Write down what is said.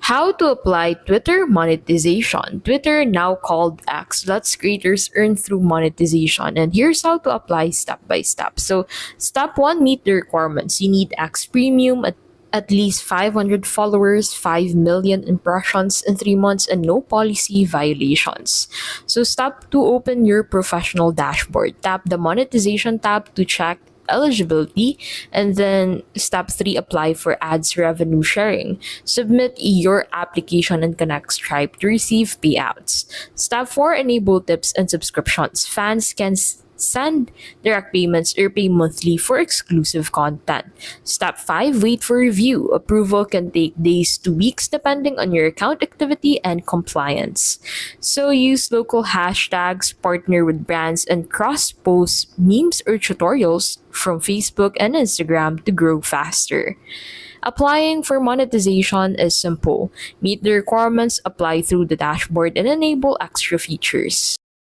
How to apply Twitter monetization. Twitter, now called X, lets creators earn through monetization. And here's how to apply step by step. So, step one, meet the requirements. You need X Premium, at least 500 followers, 5 million impressions in 3 months, and no policy violations. So, step two, open your professional dashboard. Tap the monetization tab to check eligibility, and then step 3, apply for ads revenue sharing. Submit your application and connect Stripe to receive payouts. Step 4, enable tips and subscriptions. Fans can send direct payments or pay monthly for exclusive content. Step 5, wait for review. Approval can take days to weeks depending on your account activity and compliance. So use local hashtags, partner with brands, and cross-post memes or tutorials from Facebook and Instagram to grow faster. Applying for monetization is simple. Meet the requirements, apply through the dashboard, and enable extra features.